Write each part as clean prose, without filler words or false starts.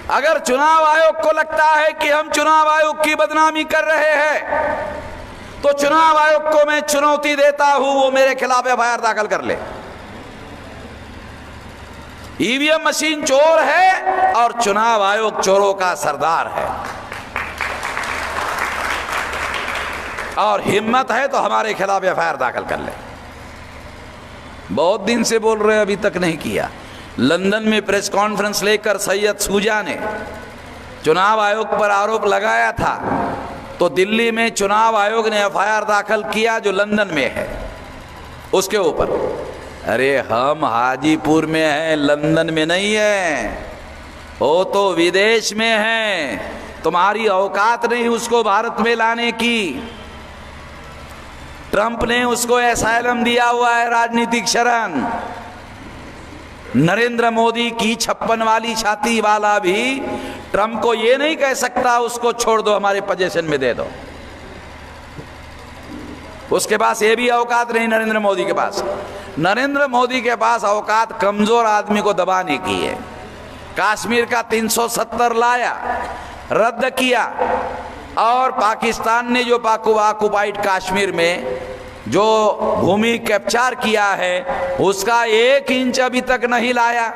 अगर चुनाव आयोग को लगता है कि हम चुनाव आयोग की बदनामी कर रहे हैं तो चुनाव आयोग को मैं चुनौती देता हूं, वो मेरे खिलाफ एफआईआर दाखिल कर ले। ईवीएम मशीन चोर है और चुनाव आयोग चोरों का सरदार है, और हिम्मत है तो हमारे खिलाफ एफआईआर दाखिल कर ले। बहुत दिन से बोल रहे, अभी तक नहीं किया। लंदन में प्रेस कॉन्फ्रेंस लेकर सैयद सूजा ने चुनाव आयोग पर आरोप लगाया था, तो दिल्ली में चुनाव आयोग ने एफआईआर दाखिल किया जो लंदन में है उसके ऊपर। अरे हम हाजीपुर में हैं, लंदन में नहीं है, वो तो विदेश में है। तुम्हारी औकात नहीं उसको भारत में लाने की। ट्रंप ने उसको एसाइलम दिया हुआ है, राजनीतिक शरण। नरेंद्र मोदी की 56 वाली छाती वाला भी ट्रंप को ये नहीं कह सकता उसको छोड़ दो, हमारे पोजीशन में दे दो। उसके पास ये भी औकात नहीं नरेंद्र मोदी के पास। नरेंद्र मोदी के पास औकात कमजोर आदमी को दबाने की है। कश्मीर का 370 लाया, रद्द किया, और पाकिस्तान ने जो ऑक्युपाइड कश्मीर में जो भूमि कैप्चर किया है उसका 1 इंच अभी तक नहीं लाया।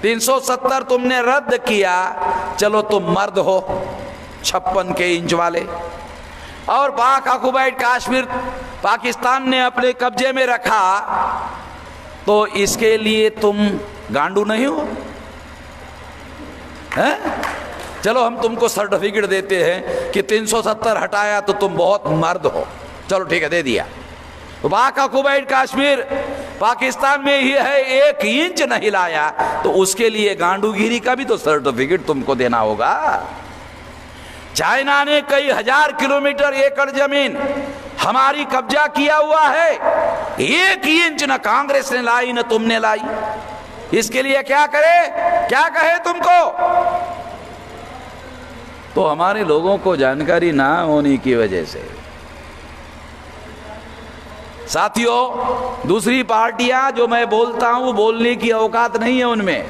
370 तुमने रद्द किया, चलो तुम मर्द हो 56 के इंच वाले। और पाक ऑक्युपाइड कश्मीर पाकिस्तान ने अपने कब्जे में रखा, तो इसके लिए तुम गांडू नहीं हो? हैं? चलो हम तुमको सर्टिफिकेट देते हैं कि 370 हटाया तो तुम बहुत मर्द हो, चलो ठीक है दे दिया। तो पाक ऑक्युपाइड कश्मीर पाकिस्तान में ही है, 1 इंच नहीं लाया, तो उसके लिए गांडूगिरी का भी तो सर्टिफिकेट तुमको देना होगा। चाइना ने कई हजार किलोमीटर एकड़ जमीन हमारी कब्जा किया हुआ है, 1 इंच न कांग्रेस ने लाई न तुमने लाई। इसके लिए क्या करे, क्या कहे तुमको? तो हमारे लोगों को जानकारी ना होने की वजह से साथियों, दूसरी पार्टियां जो मैं बोलता हूं बोलने की औकात नहीं है उनमें,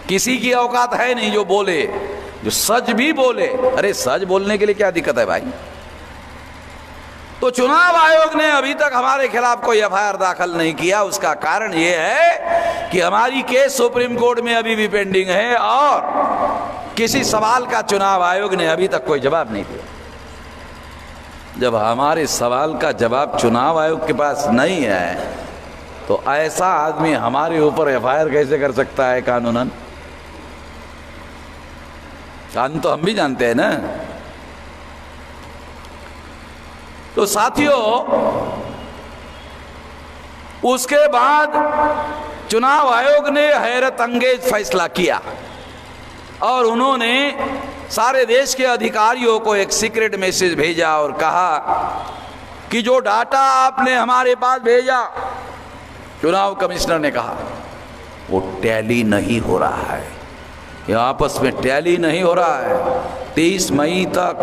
किसी की औकात है नहीं जो बोले, जो सच भी बोले। अरे सच बोलने के लिए क्या दिक्कत है भाई? तो चुनाव आयोग ने अभी तक हमारे खिलाफ कोई एफआईआर दाखिल नहीं किया। उसका कारण यह है कि हमारी केस सुप्रीम कोर्ट में अभी भी पेंडिंग है, और किसी सवाल का चुनाव आयोग ने अभी तक कोई जवाब नहीं दिया। जब हमारे सवाल का जवाब चुनाव आयोग के पास नहीं है, तो ऐसा आदमी हमारे ऊपर एफआईआर कैसे कर सकता है कानूनन? कानून तो हम भी जानते हैं ना। तो साथियों, उसके बाद चुनाव आयोग ने हैरत अंगेज फैसला किया, और उन्होंने सारे देश के अधिकारियों को एक सीक्रेट मैसेज भेजा और कहा कि जो डाटा आपने हमारे पास भेजा, चुनाव कमिश्नर ने कहा, वो टैली नहीं हो रहा है, ये आपस में टैली नहीं हो रहा है। 30 मई तक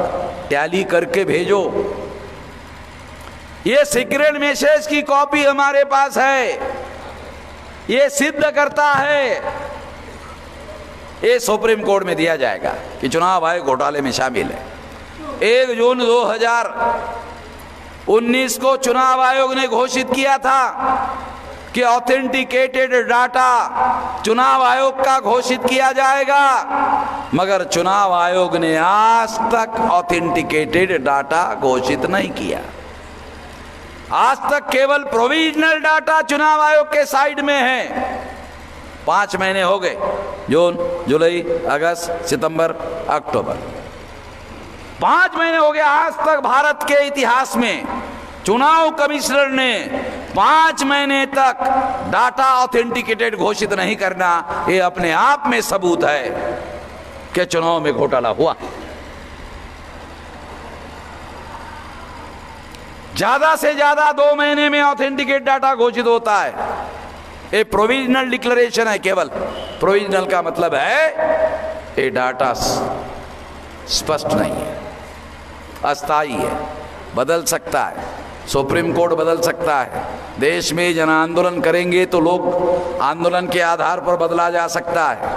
टैली करके भेजो। ये सीक्रेट मैसेज की कॉपी हमारे पास है, ये सिद्ध करता है, ये सुप्रीम कोर्ट में दिया जाएगा कि चुनाव आयोग घोटाले में शामिल है। 1 जून 2019 को चुनाव आयोग ने घोषित किया था कि ऑथेंटिकेटेड डाटा चुनाव आयोग का घोषित किया जाएगा, मगर चुनाव आयोग ने आज तक ऑथेंटिकेटेड डाटा घोषित नहीं किया। आज तक केवल प्रोविजनल डाटा चुनाव आयोग के साइड में है। 5 महीने हो गए, जून, जुलाई, अगस्त, सितंबर, अक्टूबर, 5 महीने हो गए। आज तक भारत के इतिहास में चुनाव कमिश्नर ने 5 महीने तक डाटा ऑथेंटिकेटेड घोषित नहीं करना, ये अपने आप में सबूत है कि चुनाव में घोटाला हुआ। ज्यादा से ज्यादा 2 महीने में ऑथेंटिकेट डाटा घोषित होता है। ये प्रोविजनल डिक्लेरेशन है, केवल प्रोविजनल का मतलब है ये डाटा स्पष्ट नहीं है, अस्थायी है, बदल सकता है, सुप्रीम कोर्ट बदल सकता है, देश में जन आंदोलन करेंगे तो लोग आंदोलन के आधार पर बदला जा सकता है।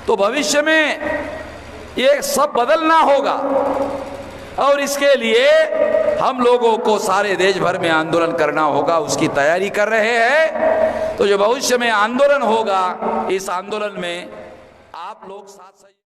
तो भविष्य में ये सब बदलना होगा और इसके लिए हम लोगों को सारे देश भर में आंदोलन करना होगा, उसकी तैयारी कर रहे हैं। तो जो भविष्य में आंदोलन होगा, इस आंदोलन में आप लोग साथ